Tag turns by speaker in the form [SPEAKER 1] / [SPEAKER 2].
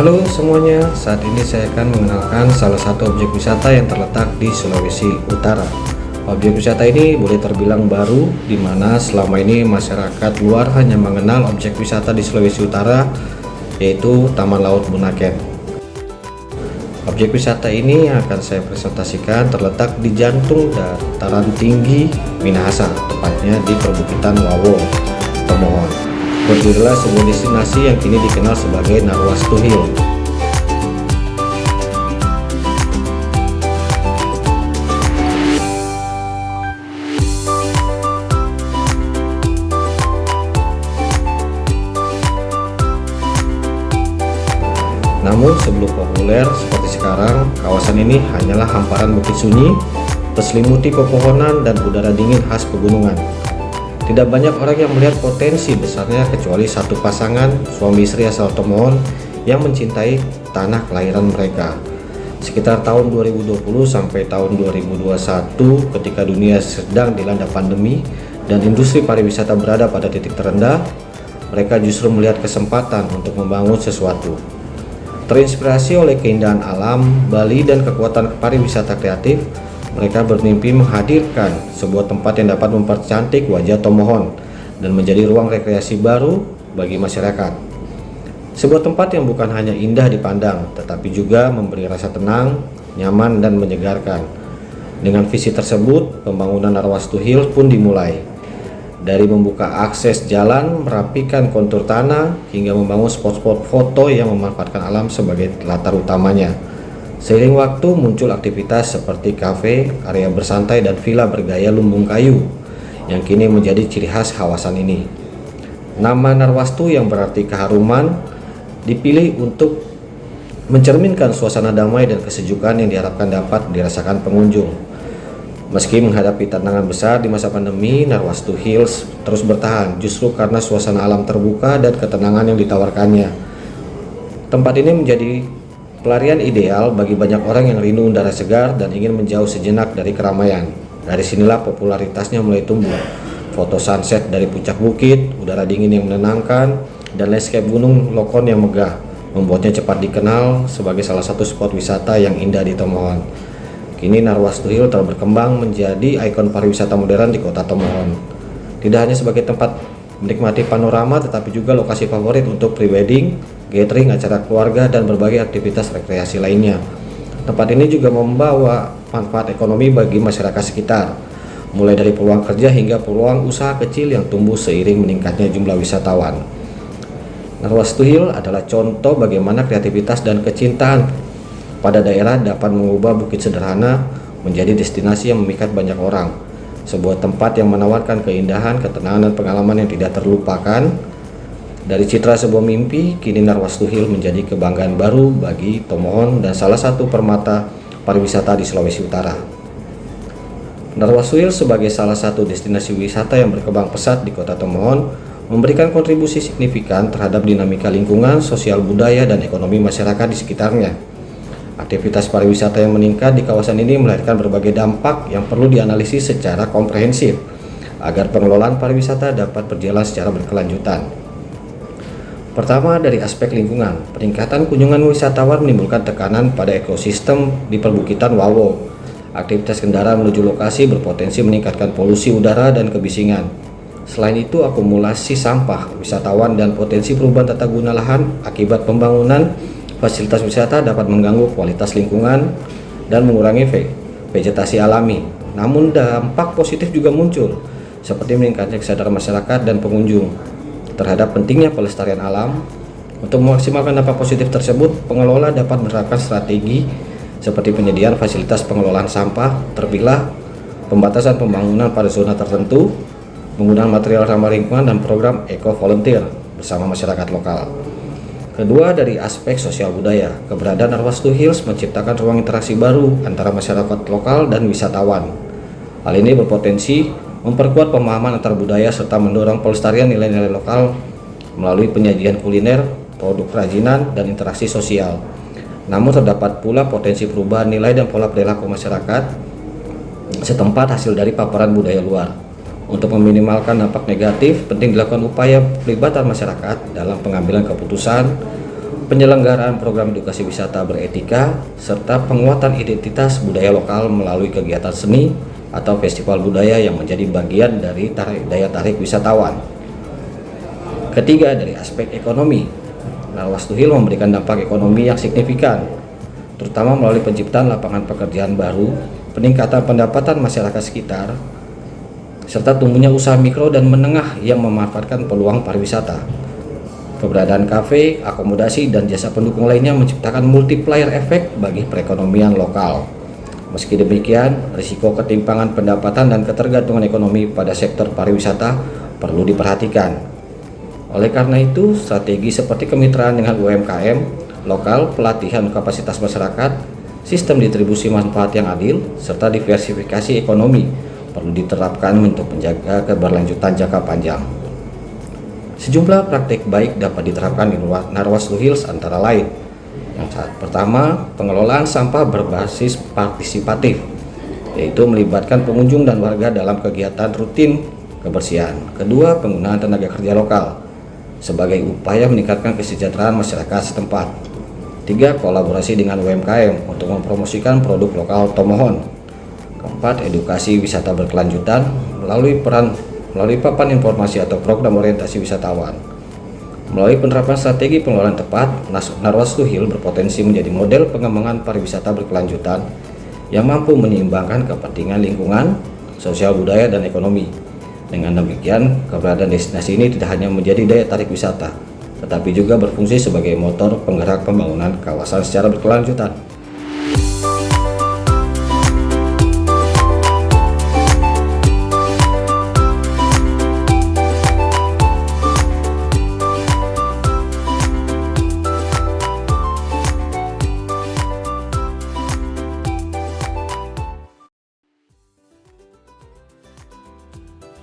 [SPEAKER 1] Halo semuanya, saat ini saya akan mengenalkan salah satu objek wisata yang terletak di Sulawesi Utara. Objek wisata ini boleh terbilang baru, di mana selama ini masyarakat luar hanya mengenal objek wisata di Sulawesi Utara, yaitu Taman Laut Bunaken. Objek wisata ini yang akan saya presentasikan terletak di jantung dataran tinggi Minahasa, tepatnya di perbukitan Wawo, Tomohon. Berdirilah sebuah destinasi yang kini dikenal sebagai Narwastu Hill. Namun sebelum populer seperti sekarang, kawasan ini hanyalah hamparan bukit sunyi, terselimuti pepohonan dan udara dingin khas pegunungan. Tidak banyak orang yang melihat potensi besarnya kecuali satu pasangan suami istri asal Tomohon yang mencintai tanah kelahiran mereka. Sekitar tahun 2020 sampai tahun 2021, ketika dunia sedang dilanda pandemi dan industri pariwisata berada pada titik terendah, mereka justru melihat kesempatan untuk membangun sesuatu. Terinspirasi oleh keindahan alam Bali dan kekuatan pariwisata kreatif, mereka bermimpi menghadirkan sebuah tempat yang dapat mempercantik wajah Tomohon dan menjadi ruang rekreasi baru bagi masyarakat. Sebuah tempat yang bukan hanya indah dipandang, tetapi juga memberi rasa tenang, nyaman, dan menyegarkan. Dengan visi tersebut, pembangunan Narwastu Hill pun dimulai. Dari membuka akses jalan, merapikan kontur tanah, hingga membangun spot-spot foto yang memanfaatkan alam sebagai latar utamanya. Seiring waktu muncul aktivitas seperti kafe, area bersantai, dan villa bergaya lumbung kayu yang kini menjadi ciri khas kawasan ini. Nama Narwastu yang berarti keharuman dipilih untuk mencerminkan suasana damai dan kesejukan yang diharapkan dapat dirasakan pengunjung. Meski menghadapi tantangan besar di masa pandemi, Narwastu Hills terus bertahan justru karena suasana alam terbuka dan ketenangan yang ditawarkannya. Tempat ini menjadi pelarian ideal bagi banyak orang yang rindu udara segar dan ingin menjauh sejenak dari keramaian. Dari sinilah popularitasnya mulai tumbuh. Foto sunset dari puncak bukit, udara dingin yang menenangkan, dan landscape gunung Lokon yang megah membuatnya cepat dikenal sebagai salah satu spot wisata yang indah di Tomohon. Kini Narwastu Hill telah berkembang menjadi ikon pariwisata modern di kota Tomohon. Tidak hanya sebagai tempat menikmati panorama, tetapi juga lokasi favorit untuk pre-wedding, gathering, acara keluarga, dan berbagai aktivitas rekreasi lainnya. Tempat ini juga membawa manfaat ekonomi bagi masyarakat sekitar, mulai dari peluang kerja hingga peluang usaha kecil yang tumbuh seiring meningkatnya jumlah wisatawan. Narwastu Hill adalah contoh bagaimana kreativitas dan kecintaan pada daerah dapat mengubah bukit sederhana menjadi destinasi yang memikat banyak orang. Sebuah tempat yang menawarkan keindahan, ketenangan, dan pengalaman yang tidak terlupakan. Dari citra sebuah mimpi, kini Narwastu Hill menjadi kebanggaan baru bagi Tomohon dan salah satu permata pariwisata di Sulawesi Utara. Narwastu Hill sebagai salah satu destinasi wisata yang berkembang pesat di kota Tomohon memberikan kontribusi signifikan terhadap dinamika lingkungan, sosial budaya, dan ekonomi masyarakat di sekitarnya. Aktivitas pariwisata yang meningkat di kawasan ini melahirkan berbagai dampak yang perlu dianalisis secara komprehensif agar pengelolaan pariwisata dapat berjalan secara berkelanjutan. Pertama, dari aspek lingkungan, peningkatan kunjungan wisatawan menimbulkan tekanan pada ekosistem di perbukitan Wawo. Aktivitas kendaraan menuju lokasi berpotensi meningkatkan polusi udara dan kebisingan. Selain itu, akumulasi sampah wisatawan dan potensi perubahan tata guna lahan akibat pembangunan fasilitas wisata dapat mengganggu kualitas lingkungan dan mengurangi vegetasi alami. Namun dampak positif juga muncul, seperti meningkatnya kesadaran masyarakat dan pengunjung terhadap pentingnya pelestarian alam. Untuk memaksimalkan dampak positif tersebut, pengelola dapat menerapkan strategi seperti penyediaan fasilitas pengelolaan sampah terpilah, pembatasan pembangunan pada zona tertentu, penggunaan material ramah lingkungan, dan program eco-volunteer bersama masyarakat lokal. Kedua, dari aspek sosial budaya, keberadaan Narwastu Hills menciptakan ruang interaksi baru antara masyarakat lokal dan wisatawan. Hal ini berpotensi memperkuat pemahaman antar budaya serta mendorong pelestarian nilai-nilai lokal melalui penyajian kuliner, produk kerajinan, dan interaksi sosial. Namun terdapat pula potensi perubahan nilai dan pola perilaku masyarakat setempat hasil dari paparan budaya luar. Untuk meminimalkan dampak negatif, penting dilakukan upaya pelibatan masyarakat dalam pengambilan keputusan, penyelenggaraan program edukasi wisata beretika, serta penguatan identitas budaya lokal melalui kegiatan seni atau festival budaya yang menjadi bagian dari daya tarik wisatawan. Ketiga, dari aspek ekonomi, Narwastuhil memberikan dampak ekonomi yang signifikan, terutama melalui penciptaan lapangan pekerjaan baru, peningkatan pendapatan masyarakat sekitar, serta tumbuhnya usaha mikro dan menengah yang memanfaatkan peluang pariwisata. Keberadaan kafe, akomodasi, dan jasa pendukung lainnya menciptakan multiplier efek bagi perekonomian lokal. Meski demikian, risiko ketimpangan pendapatan dan ketergantungan ekonomi pada sektor pariwisata perlu diperhatikan. Oleh karena itu, strategi seperti kemitraan dengan UMKM lokal, pelatihan kapasitas masyarakat, sistem distribusi manfaat yang adil, serta diversifikasi ekonomi perlu diterapkan untuk menjaga keberlanjutan jangka panjang. Sejumlah praktik baik dapat diterapkan di Narwastuhil antara lain. Yang pertama, pengelolaan sampah berbasis partisipatif, yaitu melibatkan pengunjung dan warga dalam kegiatan rutin kebersihan. Kedua, penggunaan tenaga kerja lokal sebagai upaya meningkatkan kesejahteraan masyarakat setempat. Tiga, kolaborasi dengan UMKM untuk mempromosikan produk lokal tomohon. Keempat, edukasi wisata berkelanjutan melalui papan informasi atau program orientasi wisatawan. Melalui penerapan strategi pengelolaan tepat, Narwastuhil berpotensi menjadi model pengembangan pariwisata berkelanjutan yang mampu menyeimbangkan kepentingan lingkungan, sosial budaya, dan ekonomi. Dengan demikian, keberadaan destinasi ini tidak hanya menjadi daya tarik wisata, tetapi juga berfungsi sebagai motor penggerak pembangunan kawasan secara berkelanjutan.